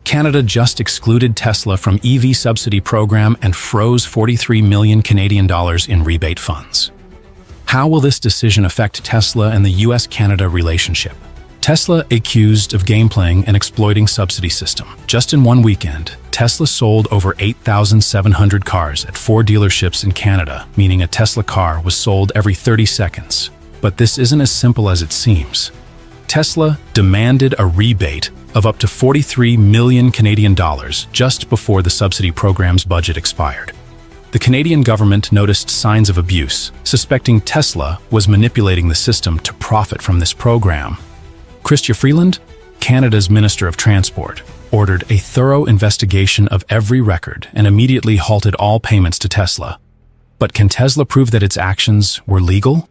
Canada just excluded Tesla from EV subsidy program and froze 43 million Canadian dollars in rebate funds. How will this decision affect Tesla and the US-Canada relationship? Tesla accused of game playing and exploiting subsidy system. Just in one weekend, Tesla sold over 8,700 cars at 4 dealerships in Canada, meaning a Tesla car was sold every 30 seconds. But this isn't as simple as it seems. Tesla demanded a rebate of up to 43 million Canadian dollars just before the subsidy program's budget expired. The Canadian government noticed signs of abuse, suspecting Tesla was manipulating the system to profit from this program. Chrystia Freeland, Canada's Minister of Transport, ordered a thorough investigation of every record and immediately halted all payments to Tesla. But can Tesla prove that its actions were legal?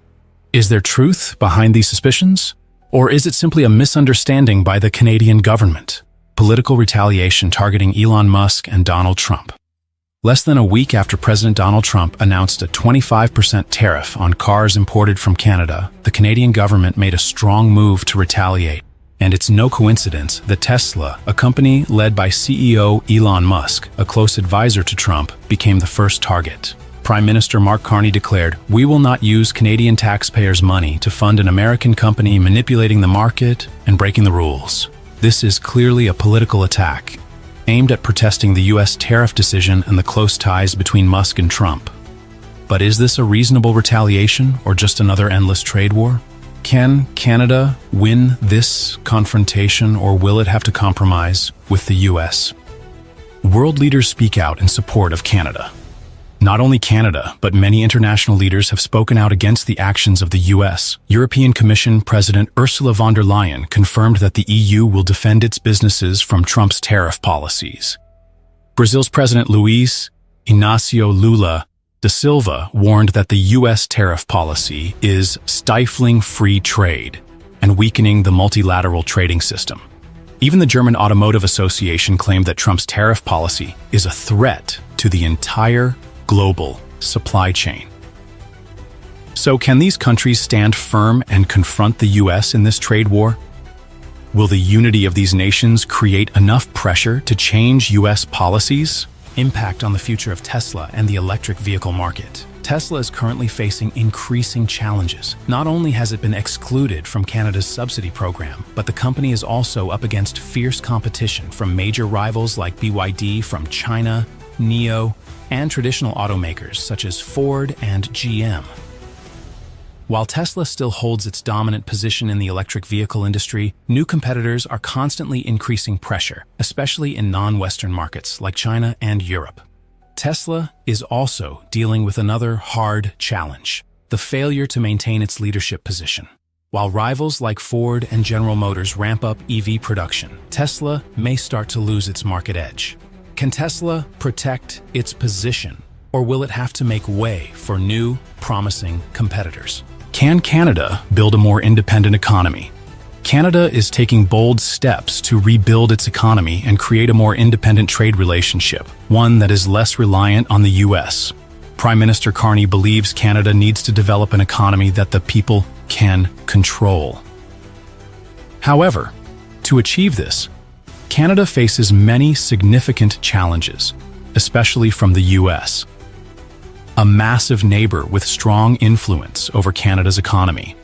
Is there truth behind these suspicions? Or is it simply a misunderstanding by the Canadian government? Political retaliation targeting Elon Musk and Donald Trump. Less than a week after President Donald Trump announced a 25% tariff on cars imported from Canada, the Canadian government made a strong move to retaliate. And it's no coincidence that Tesla, a company led by CEO Elon Musk, a close advisor to Trump, became the first target. Prime Minister Mark Carney declared, "We will not use Canadian taxpayers' money to fund an American company manipulating the market and breaking the rules." This is clearly a political attack, aimed at protesting the US tariff decision and the close ties between Musk and Trump. But is this a reasonable retaliation or just another endless trade war? Can Canada win this confrontation, or will it have to compromise with the US? World leaders speak out in support of Canada. Not only Canada, but many international leaders have spoken out against the actions of the US. European Commission President Ursula von der Leyen confirmed that the EU will defend its businesses from Trump's tariff policies. Brazil's President Luiz Inácio Lula da Silva warned that the US tariff policy is stifling free trade and weakening the multilateral trading system. Even the German Automotive Association claimed that Trump's tariff policy is a threat to the entire global supply chain. So can these countries stand firm and confront the US in this trade war? Will the unity of these nations create enough pressure to change US policies? Impact on the future of Tesla and the electric vehicle market. Tesla is currently facing increasing challenges. Not only has it been excluded from Canada's subsidy program, but the company is also up against fierce competition from major rivals like BYD from China, NIO, and traditional automakers such as Ford and GM. While Tesla still holds its dominant position in the electric vehicle industry, new competitors are constantly increasing pressure, especially in non-Western markets like China and Europe. Tesla is also dealing with another hard challenge: the failure to maintain its leadership position. While rivals like Ford and General Motors ramp up EV production, Tesla may start to lose its market edge. Can Tesla protect its position, or will it have to make way for new, promising competitors? Can Canada build a more independent economy? Canada is taking bold steps to rebuild its economy and create a more independent trade relationship, one that is less reliant on the US. Prime Minister Carney believes Canada needs to develop an economy that the people can control. However, to achieve this, Canada faces many significant challenges, especially from the US. A massive neighbor with strong influence over Canada's economy.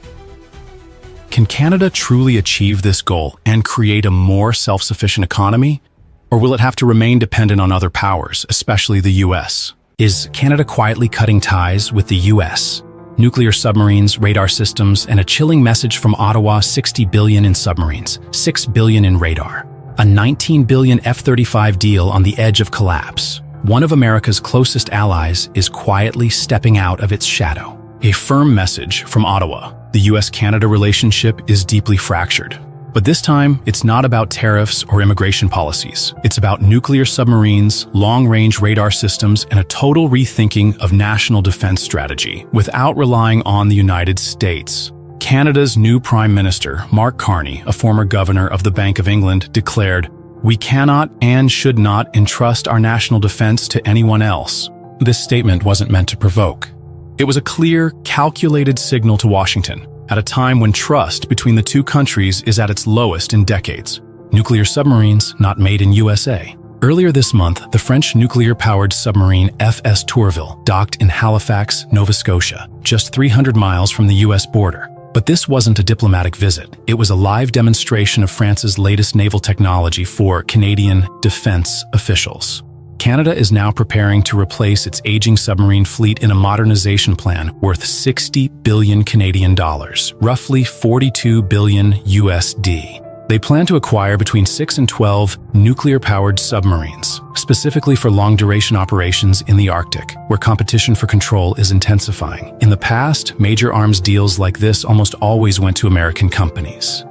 Can Canada truly achieve this goal and create a more self-sufficient economy? Or will it have to remain dependent on other powers, especially the US? Is Canada quietly cutting ties with the US? Nuclear submarines, radar systems, and a chilling message from Ottawa: 60 billion in submarines, 6 billion in radar. A 19 billion F-35 deal on the edge of collapse. One of America's closest allies is quietly stepping out of its shadow. A firm message from Ottawa: the US-Canada relationship is deeply fractured. But this time, it's not about tariffs or immigration policies. It's about nuclear submarines, long-range radar systems, and a total rethinking of national defense strategy without relying on the United States. Canada's new Prime Minister, Mark Carney, a former governor of the Bank of England, declared, "We cannot and should not entrust our national defense to anyone else." This statement wasn't meant to provoke. It was a clear, calculated signal to Washington, at a time when trust between the two countries is at its lowest in decades. Nuclear submarines not made in USA. Earlier this month, the French nuclear-powered submarine FS Tourville docked in Halifax, Nova Scotia, just 300 miles from the US border. But this wasn't a diplomatic visit. It was a live demonstration of France's latest naval technology for Canadian defense officials. Canada is now preparing to replace its aging submarine fleet in a modernization plan worth 60 billion Canadian dollars, roughly 42 billion USD. They plan to acquire between 6 and 12 nuclear-powered submarines, specifically for long-duration operations in the Arctic, where competition for control is intensifying. In the past, major arms deals like this almost always went to American companies.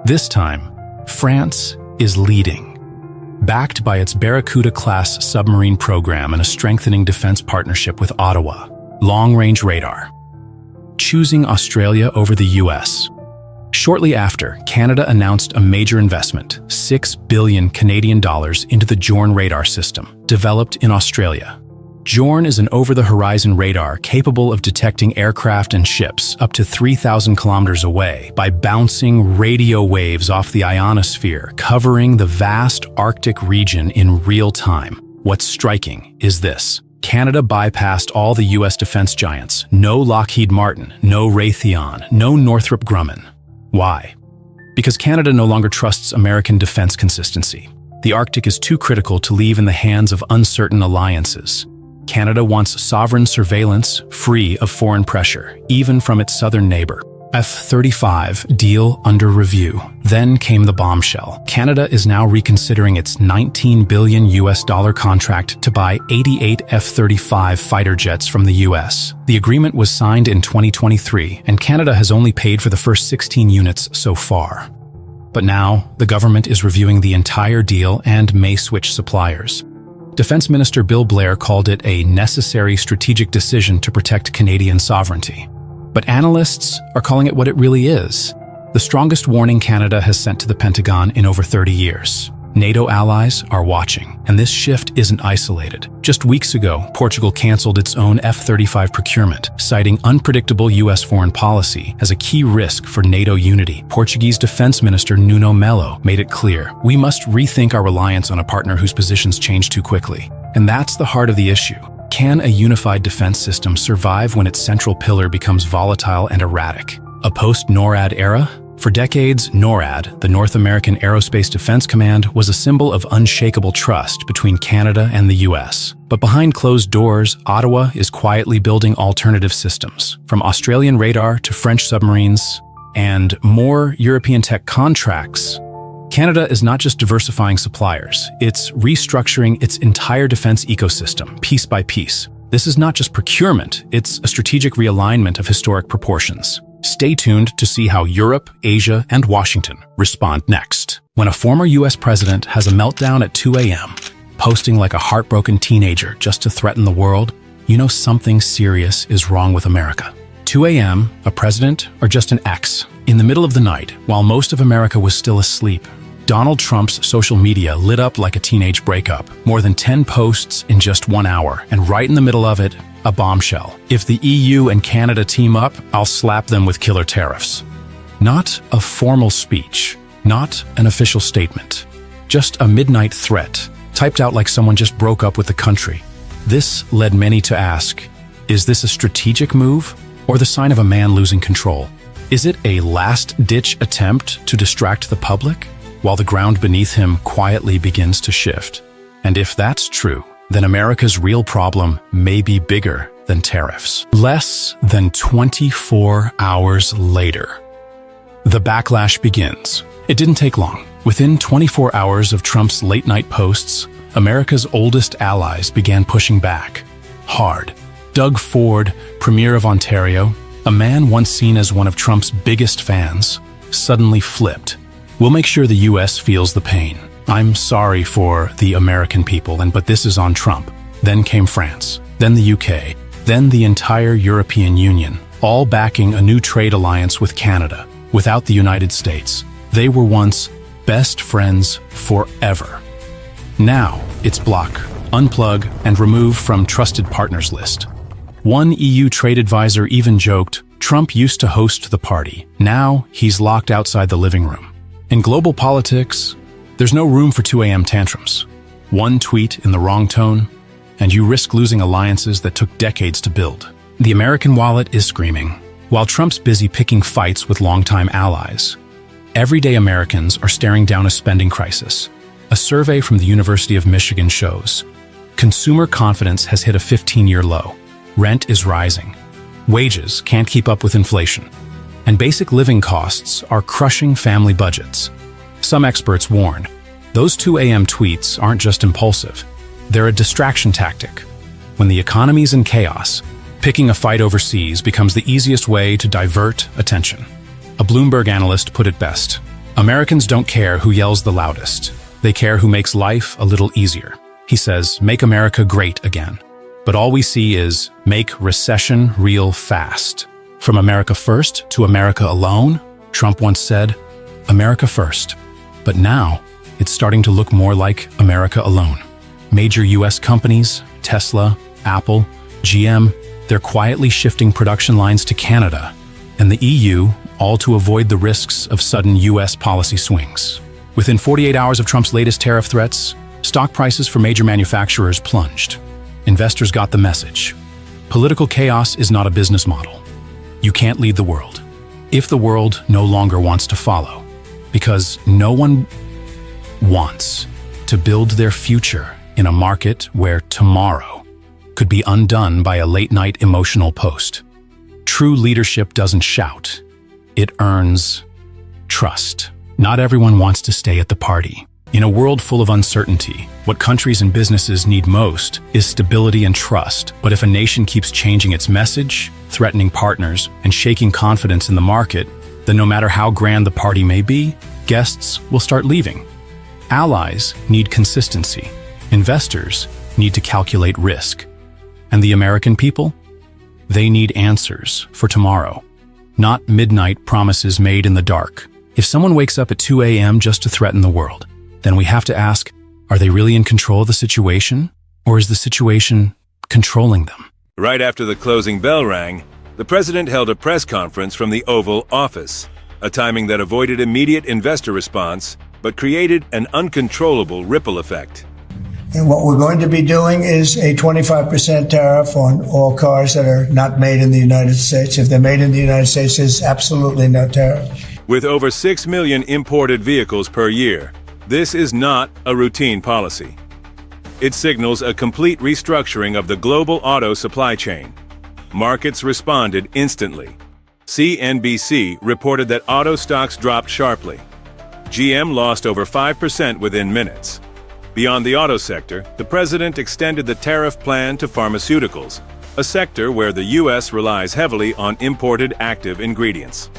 This time, France is leading. Backed by its Barracuda-class submarine program and a strengthening defense partnership with Ottawa, long-range radar, choosing Australia over the US. Shortly after, Canada announced a major investment, 6 billion Canadian dollars, into the JORN radar system, developed in Australia. JORN is an over-the-horizon radar capable of detecting aircraft and ships up to 3,000 kilometers away by bouncing radio waves off the ionosphere, covering the vast Arctic region in real time. What's striking is this. Canada bypassed all the US defense giants. No Lockheed Martin, no Raytheon, no Northrop Grumman. Why? Because Canada no longer trusts American defense consistency. The Arctic is too critical to leave in the hands of uncertain alliances. Canada wants sovereign surveillance free of foreign pressure, even from its southern neighbor. F-35 deal under review. Then came the bombshell. Canada is now reconsidering its $19 billion contract to buy 88 F-35 fighter jets from the US. The agreement was signed in 2023, and Canada has only paid for the first 16 units so far. But now, the government is reviewing the entire deal and may switch suppliers. Defense Minister Bill Blair called it a necessary strategic decision to protect Canadian sovereignty. But analysts are calling it what it really is: the strongest warning Canada has sent to the Pentagon in over 30 years. NATO allies are watching, and this shift isn't isolated. Just weeks ago, Portugal canceled its own F-35 procurement, citing unpredictable US foreign policy as a key risk for NATO unity. Portuguese Defense Minister Nuno Melo made it clear, we must rethink our reliance on a partner whose positions change too quickly. And that's the heart of the issue. Can a unified defense system survive when its central pillar becomes volatile and erratic? A post-NORAD era? For decades, NORAD, the North American Aerospace Defense Command, was a symbol of unshakable trust between Canada and the US. But behind closed doors, Ottawa is quietly building alternative systems, from Australian radar to French submarines and more European tech contracts. Canada is not just diversifying suppliers, it's restructuring its entire defense ecosystem, piece by piece. This is not just procurement, it's a strategic realignment of historic proportions. Stay tuned to see how Europe, Asia, and Washington respond next. When a former US president has a meltdown at 2 a.m., posting like a heartbroken teenager just to threaten the world, you know something serious is wrong with America. 2 a.m., a president, or just an ex? In the middle of the night, while most of America was still asleep, Donald Trump's social media lit up like a teenage breakup. More than 10 posts in just 1 hour, and right in the middle of it, a bombshell. If the EU and Canada team up, I'll slap them with killer tariffs. Not a formal speech, not an official statement, just a midnight threat, typed out like someone just broke up with the country. This led many to ask, is this a strategic move or the sign of a man losing control? Is it a last-ditch attempt to distract the public, while the ground beneath him quietly begins to shift? And if that's true, then America's real problem may be bigger than tariffs. Less than 24 hours later, the backlash begins. It didn't take long. Within 24 hours of Trump's late-night posts, America's oldest allies began pushing back. Hard. Doug Ford, Premier of Ontario, a man once seen as one of Trump's biggest fans, suddenly flipped. We'll make sure the US feels the pain. I'm sorry for the American people, but this is on Trump. Then came France, then the UK, then the entire European Union, all backing a new trade alliance with Canada. Without the United States, they were once best friends forever. Now it's block, unplug, and remove from trusted partners list. One EU trade advisor even joked, Trump used to host the party. Now he's locked outside the living room. In global politics, There's no room for 2 a.m. tantrums. One tweet in the wrong tone, and you risk losing alliances that took decades to build. The American wallet is screaming, while Trump's busy picking fights with longtime allies. Everyday Americans are staring down a spending crisis. A survey from the University of Michigan shows consumer confidence has hit a 15-year low. Rent is rising. Wages can't keep up with inflation. And basic living costs are crushing family budgets. Some experts warn, those 2 a.m. tweets aren't just impulsive. They're a distraction tactic. When the economy's in chaos, picking a fight overseas becomes the easiest way to divert attention. A Bloomberg analyst put it best. Americans don't care who yells the loudest. They care who makes life a little easier. He says, make America great again. But all we see is make recession real fast. From America first to America alone, Trump once said, America first. But now, it's starting to look more like America alone. Major U.S. companies, Tesla, Apple, GM, they're quietly shifting production lines to Canada and the EU, all to avoid the risks of sudden U.S. policy swings. Within 48 hours of Trump's latest tariff threats, stock prices for major manufacturers plunged. Investors got the message. Political chaos is not a business model. You can't lead the world if the world no longer wants to follow, because no one wants to build their future in a market where tomorrow could be undone by a late-night emotional post. True leadership doesn't shout. It earns trust. Not everyone wants to stay at the party. In a world full of uncertainty, what countries and businesses need most is stability and trust. But if a nation keeps changing its message, threatening partners, and shaking confidence in the market, then no matter how grand the party may be, guests will start leaving. Allies need consistency. Investors need to calculate risk. And the American people? They need answers for tomorrow, not midnight promises made in the dark. If someone wakes up at 2 a.m. just to threaten the world, then we have to ask, are they really in control of the situation? Or is the situation controlling them? Right after the closing bell rang, the president held a press conference from the Oval Office, a timing that avoided immediate investor response, but created an uncontrollable ripple effect. And what we're going to be doing is a 25% tariff on all cars that are not made in the United States. If they're made in the United States, there's absolutely no tariff. With over 6 million imported vehicles per year, this is not a routine policy. It signals a complete restructuring of the global auto supply chain. Markets responded instantly. CNBC reported that auto stocks dropped sharply. GM lost over 5% within minutes. Beyond the auto sector, the president extended the tariff plan to pharmaceuticals, a sector where the U.S. relies heavily on imported active ingredients.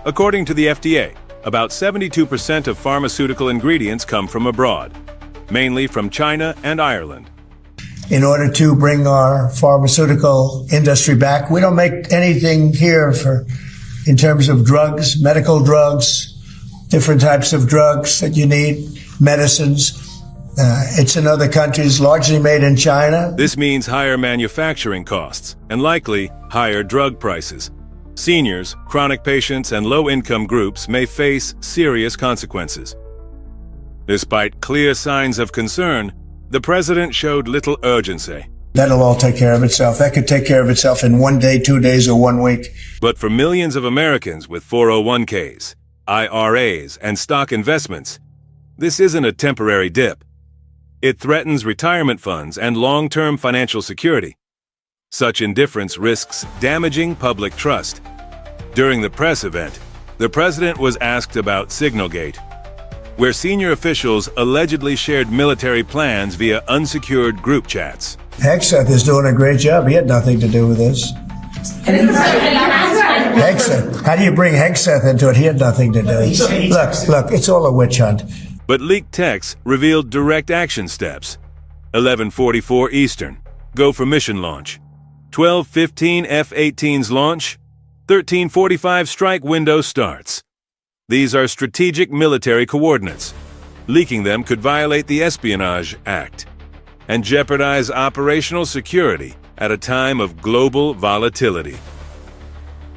According to the FDA, about 72% of pharmaceutical ingredients come from abroad, mainly from China and Ireland. In order to bring our pharmaceutical industry back, we don't make anything here in terms of drugs, medical drugs, different types of drugs that you need, medicines. It's in other countries, largely made in China. This means higher manufacturing costs and likely higher drug prices. Seniors, chronic patients, and low-income groups may face serious consequences. Despite clear signs of concern, the president showed little urgency. That'll all take care of itself. That could take care of itself in 1 day, 2 days, or 1 week. But for millions of Americans with 401ks, IRAs, and stock investments, this isn't a temporary dip. It threatens retirement funds and long-term financial security. Such indifference risks damaging public trust. During the press event, the president was asked about Signalgate, where senior officials allegedly shared military plans via unsecured group chats. Hegseth is doing a great job. He had nothing to do with this. Hegseth. How do you bring Hegseth into it? He had nothing to do. Look, it's all a witch hunt. But leaked texts revealed direct action steps. 11:44 Eastern, go for mission launch. 12:15 F-18s launch. 13:45 strike window starts. These are strategic military coordinates. Leaking them could violate the Espionage Act and jeopardize operational security at a time of global volatility.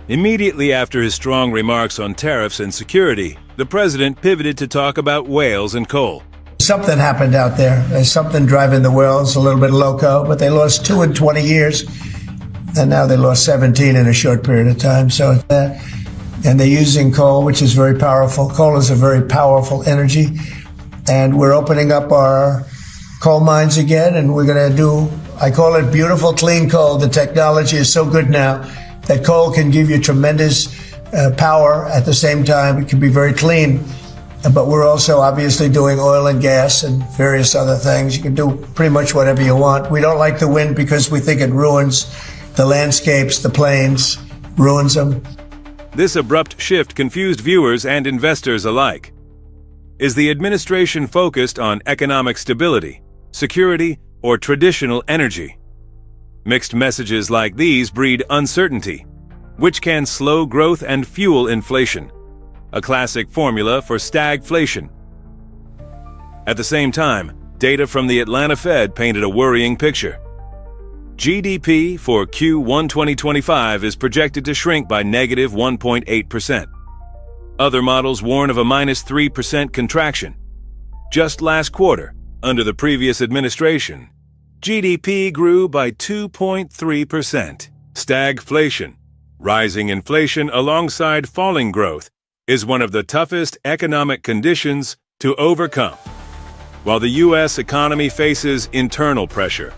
Immediately after his strong remarks on tariffs and security, the president pivoted to talk about whales and coal. Something happened out there. There's something driving the whales a little bit loco, but they lost 2 in 20 years, and now they lost 17 in a short period of time. So, and they're using coal, which is very powerful. Coal is a very powerful energy, and we're opening up our coal mines again, and we're going to do, I call it beautiful, clean coal. The technology is so good now that coal can give you tremendous power at the same time. It can be very clean. But we're also obviously doing oil and gas and various other things. You can do pretty much whatever you want. We don't like the wind because we think it ruins the landscapes, the plains, ruins them. This abrupt shift confused viewers and investors alike. Is the administration focused on economic stability, security, or traditional energy? Mixed messages like these breed uncertainty, which can slow growth and fuel inflation. A classic formula for stagflation. At the same time, data from the Atlanta Fed painted a worrying picture. GDP for Q1 2025 is projected to shrink by negative 1.8%. Other models warn of a minus 3% contraction. Just last quarter, under the previous administration, GDP grew by 2.3%. Stagflation, rising inflation alongside falling growth, is one of the toughest economic conditions to overcome. While the U.S. economy faces internal pressure,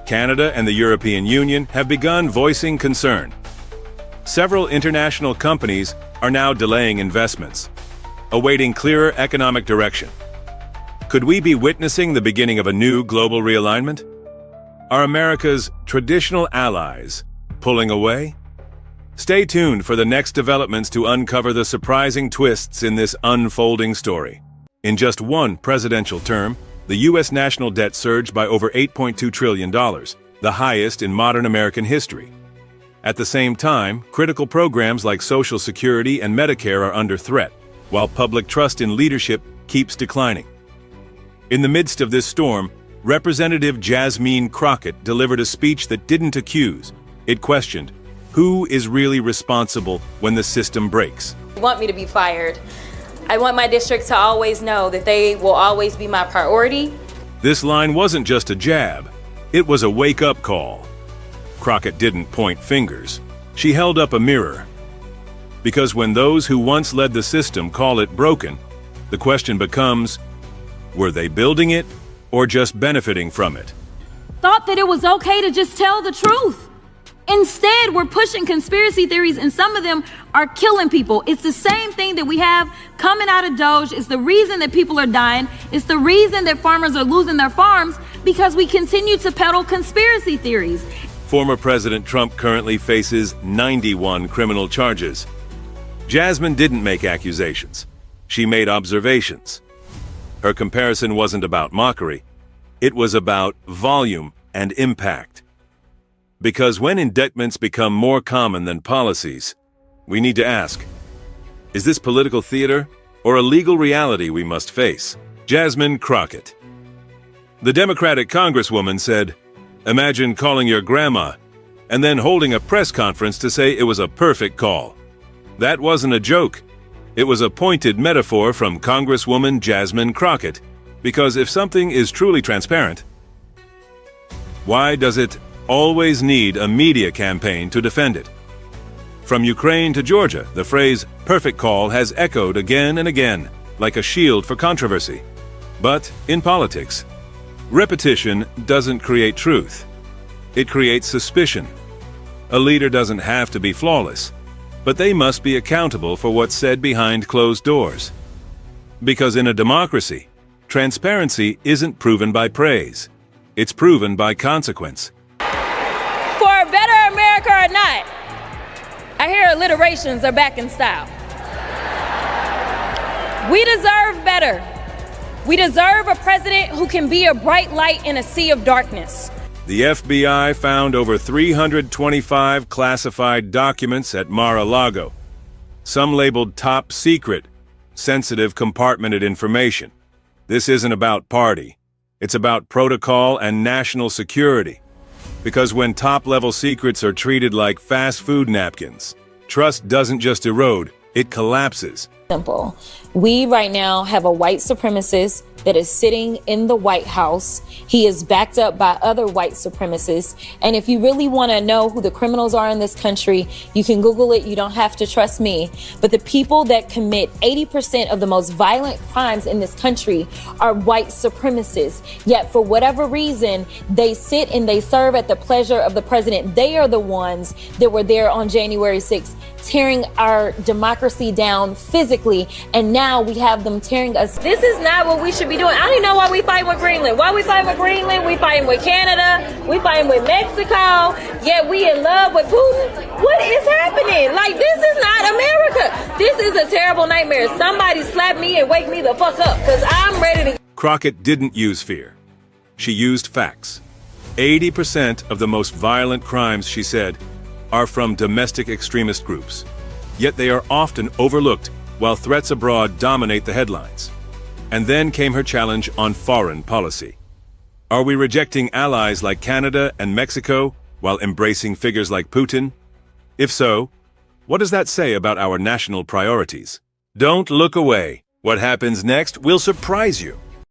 Canada and the European Union have begun voicing concern. Several international companies are now delaying investments, awaiting clearer economic direction. Could we be witnessing the beginning of a new global realignment? Are America's traditional allies pulling away? Stay tuned for the next developments to uncover the surprising twists in this unfolding story. In just one presidential term, the U.S. national debt surged by over $8.2 trillion, the highest in modern American history. At the same time, critical programs like Social Security and Medicare are under threat, while public trust in leadership keeps declining. In the midst of this storm, Representative Jasmine Crockett delivered a speech that didn't accuse. It questioned, who is really responsible when the system breaks? They want me to be fired. I want my district to always know that they will always be my priority. This line wasn't just a jab. It was a wake-up call. Crockett didn't point fingers. She held up a mirror. Because when those who once led the system call it broken, the question becomes, were they building it or just benefiting from it? Thought that it was okay to just tell the truth. Instead, we're pushing conspiracy theories, and some of them are killing people. It's the same thing that we have coming out of Doge. It's the reason that people are dying. It's the reason that farmers are losing their farms, because we continue to peddle conspiracy theories. Former President Trump currently faces 91 criminal charges. Jasmine didn't make accusations. She made observations. Her comparison wasn't about mockery. It was about volume and impact. Because when indictments become more common than policies, we need to ask, is this political theater or a legal reality we must face? Jasmine Crockett. The Democratic Congresswoman said, imagine calling your grandma and then holding a press conference to say it was a perfect call. That wasn't a joke. It was a pointed metaphor from Congresswoman Jasmine Crockett, because if something is truly transparent, why does it always need a media campaign to defend it? From Ukraine to Georgia, the phrase perfect call has echoed again and again, like a shield for controversy. But in politics, repetition doesn't create truth. It creates suspicion. A leader doesn't have to be flawless, but they must be accountable for what's said behind closed doors. Because in a democracy, transparency isn't proven by praise. It's proven by consequence. For a better America or not, I hear alliterations are back in style. We deserve better. We deserve a president who can be a bright light in a sea of darkness. The FBI found over 325 classified documents at Mar-a-Lago, some labeled top secret, sensitive compartmented information. This isn't about party. It's about protocol and national security. Because when top-level secrets are treated like fast food napkins, trust doesn't just erode, it collapses. simple. We right now have a white supremacist that is sitting in the White House. He is backed up by other white supremacists. And if you really want to know who the criminals are in this country, you can Google it. You don't have to trust me. But the people that commit 80% of the most violent crimes in this country are white supremacists. Yet for whatever reason, they sit and they serve at the pleasure of the president. They are the ones that were there on January 6th, tearing our democracy down physically, and now we have them tearing us. This is not what we should be doing. I don't even know why we fighting with Greenland. Why we fighting with Greenland? We fighting with Canada. We fighting with Mexico. Yet we in love with Putin. What is happening? Like, this is not America. This is a terrible nightmare. Somebody slap me and wake me the fuck up, because I'm ready to... Crockett didn't use fear. She used facts. 80% of the most violent crimes, she said, are from domestic extremist groups. Yet they are often overlooked while threats abroad dominate the headlines. And then came her challenge on foreign policy. Are we rejecting allies like Canada and Mexico while embracing figures like Putin? If so, what does that say about our national priorities? Don't look away. What happens next will surprise you.